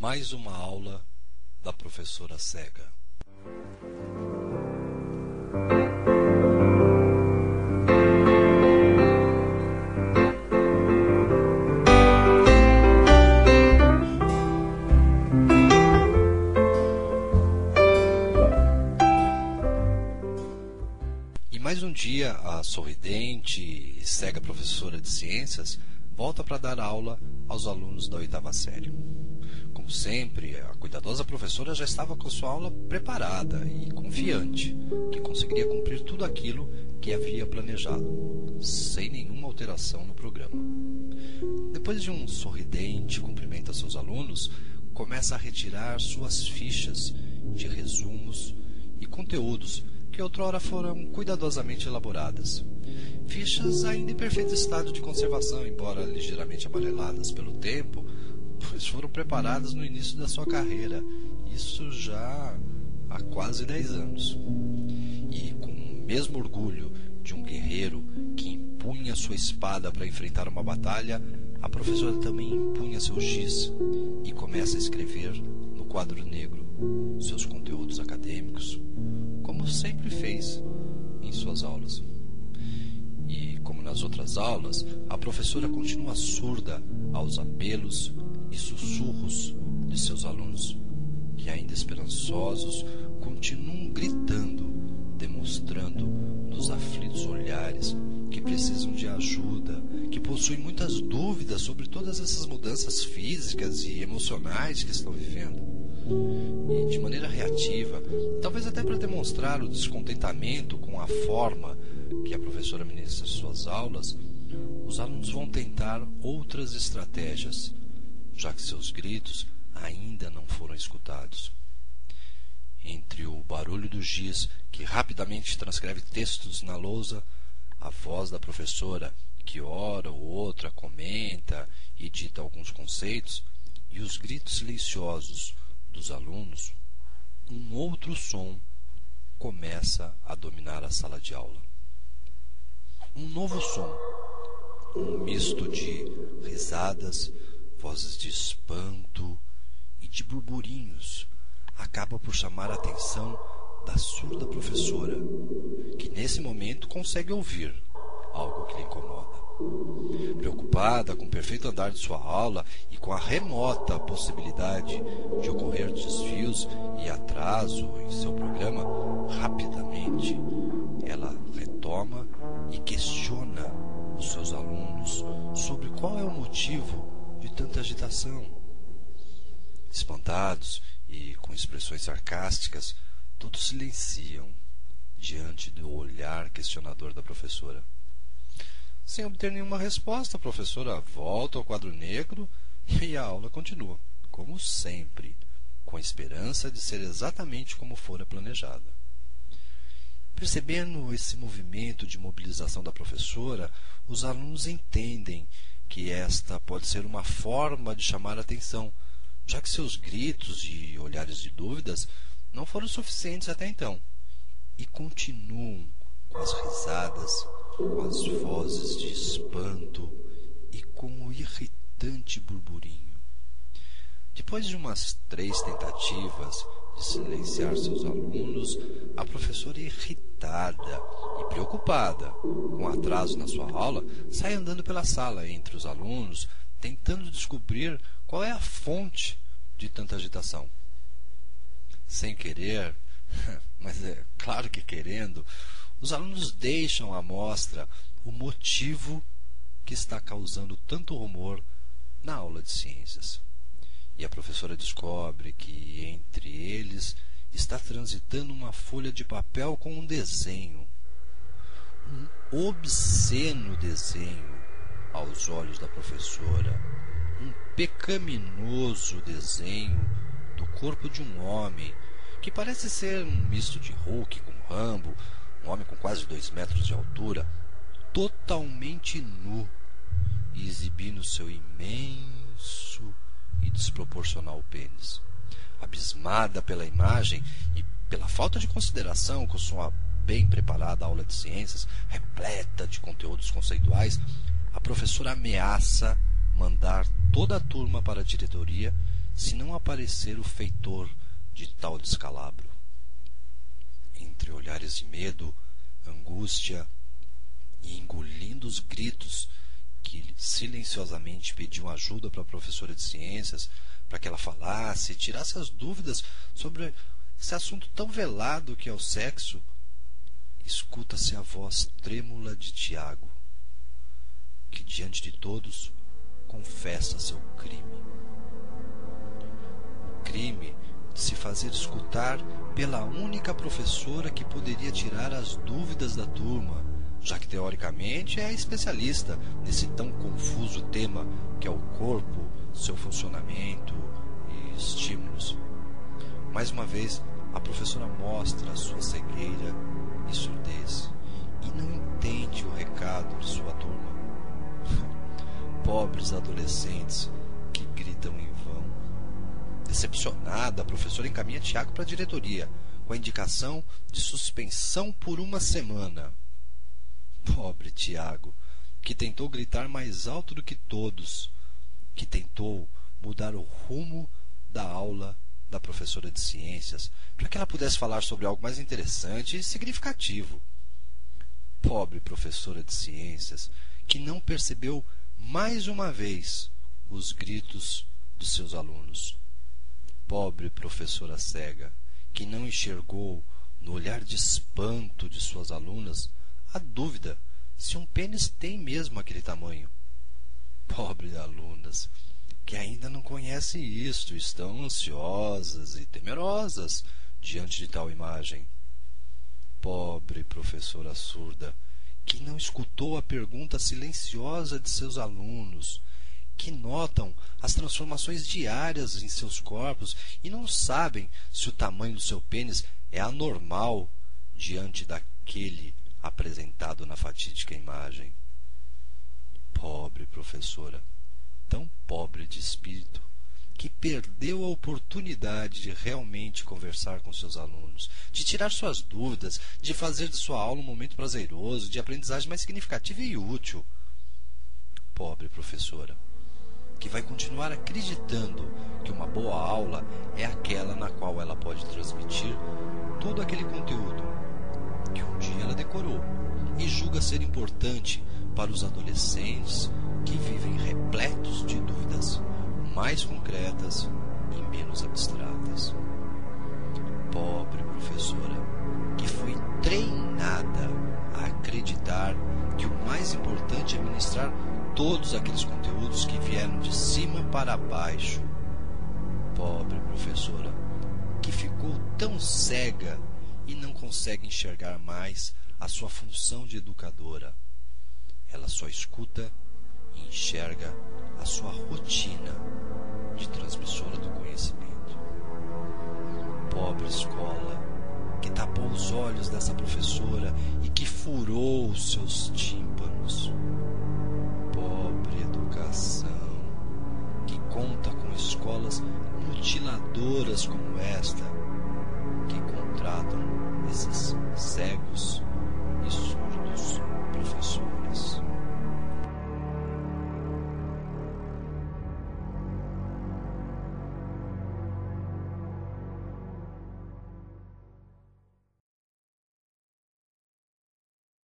Mais uma aula da professora cega. E mais um dia, a sorridente e cega professora de ciências volta para dar aula aos alunos da 8ª série. Como sempre, a cuidadosa professora já estava com sua aula preparada e confiante que conseguiria cumprir tudo aquilo que havia planejado, sem nenhuma alteração no programa. Depois de um sorridente cumprimento a seus alunos, começa a retirar suas fichas de resumos e conteúdos que outrora foram cuidadosamente elaboradas. Fichas ainda em perfeito estado de conservação, embora ligeiramente amareladas pelo tempo, pois foram preparadas no início da sua carreira, isso já há quase 10 anos. E com o mesmo orgulho de um guerreiro que empunha sua espada para enfrentar uma batalha, a professora também empunha seu giz e começa a escrever no quadro negro seus conteúdos acadêmicos, como sempre fez em suas aulas. E como nas outras aulas, a professora continua surda aos apelos e sussurros de seus alunos, que ainda esperançosos continuam gritando, demonstrando nos aflitos olhares que precisam de ajuda, que possuem muitas dúvidas sobre todas essas mudanças físicas e emocionais que estão vivendo. E de maneira reativa, talvez até para demonstrar o descontentamento com a forma que a professora ministra suas aulas, os alunos vão tentar outras estratégias, já que seus gritos ainda não foram escutados. Entre o barulho do giz, que rapidamente transcreve textos na lousa, a voz da professora, que hora ou outra comenta e dita alguns conceitos, e os gritos silenciosos dos alunos, um outro som começa a dominar a sala de aula. Um novo som, um misto de risadas, vozes de espanto e de burburinhos, acaba por chamar a atenção da surda professora, que nesse momento consegue ouvir algo que lhe incomoda. Preocupada com o perfeito andar de sua aula e com a remota possibilidade de ocorrer desvios e atraso em seu programa, rapidamente ela retoma e questiona os seus alunos sobre qual é o motivo de tanta agitação. Espantados e com expressões sarcásticas, todos silenciam diante do olhar questionador da professora. Sem obter nenhuma resposta, a professora volta ao quadro negro e a aula continua, como sempre, com a esperança de ser exatamente como fora planejada. Percebendo esse movimento de mobilização da professora, os alunos entendem que esta pode ser uma forma de chamar a atenção, já que seus gritos e olhares de dúvidas não foram suficientes até então, e continuam com as risadas, com as vozes de espanto e com o irritante burburinho. Depois de umas 3 tentativas de silenciar seus alunos, a professora, irritada e preocupada com o atraso na sua aula, sai andando pela sala entre os alunos, tentando descobrir qual é a fonte de tanta agitação. Sem querer, mas é claro que querendo, os alunos deixam à mostra o motivo que está causando tanto rumor na aula de ciências. E a professora descobre que entre eles está transitando uma folha de papel com um desenho. Um obsceno desenho aos olhos da professora. Um pecaminoso desenho do corpo de um homem que parece ser um misto de Hulk com Rambo, um homem com quase 2 metros de altura, totalmente nu e exibindo seu imenso e desproporcional pênis. Abismada pela imagem e pela falta de consideração com sua bem preparada aula de ciências, repleta de conteúdos conceituais, a professora ameaça mandar toda a turma para a diretoria se não aparecer o feitor de tal descalabro. Entre olhares de medo, angústia e engolindo os gritos que silenciosamente pediam ajuda para a professora de ciências, para que ela falasse e tirasse as dúvidas sobre esse assunto tão velado que é o sexo, escuta-se a voz trêmula de Tiago, que diante de todos confessa seu crime. O crime de se fazer escutar pela única professora que poderia tirar as dúvidas da turma, já que teoricamente é especialista nesse tão confuso tema que é o corpo, seu funcionamento e estímulos. Mais uma vez, a professora mostra a sua cegueira e surdez e não entende o recado de sua turma. Pobres adolescentes que gritam em vão. Decepcionada, a professora encaminha Tiago para a diretoria, com a indicação de suspensão por 1 semana. Pobre Tiago, que tentou gritar mais alto do que todos, que tentou mudar o rumo da aula da professora de ciências, para que ela pudesse falar sobre algo mais interessante e significativo. Pobre professora de ciências, que não percebeu mais uma vez os gritos dos seus alunos. Pobre professora cega, que não enxergou no olhar de espanto de suas alunas a dúvida se um pênis tem mesmo aquele tamanho. Pobres alunas, que ainda não conhecem isto, estão ansiosas e temerosas diante de tal imagem. Pobre professora surda, que não escutou a pergunta silenciosa de seus alunos, que notam as transformações diárias em seus corpos e não sabem se o tamanho do seu pênis é anormal diante daquele apresentado na fatídica imagem. Pobre professora, tão pobre de espírito, que perdeu a oportunidade de realmente conversar com seus alunos, de tirar suas dúvidas, de fazer de sua aula um momento prazeroso, de aprendizagem mais significativa e útil. Pobre professora, que vai continuar acreditando que uma boa aula é aquela na qual ela pode transmitir todo aquele conteúdo que um dia ela decorou e julga ser importante para os adolescentes que vivem repletos de dúvidas mais concretas e menos abstratas. Pobre professora, que foi treinada a acreditar que o mais importante é ministrar todos aqueles conteúdos que vieram de cima para baixo. Pobre professora, que ficou tão cega e não consegue enxergar mais a sua função de educadora. Ela só escuta e enxerga a sua rotina de transmissora do conhecimento. Pobre escola, que tapou os olhos dessa professora e que furou os seus tímpanos. Pobre educação, que conta com escolas mutiladoras como esta, que contratam esses cegos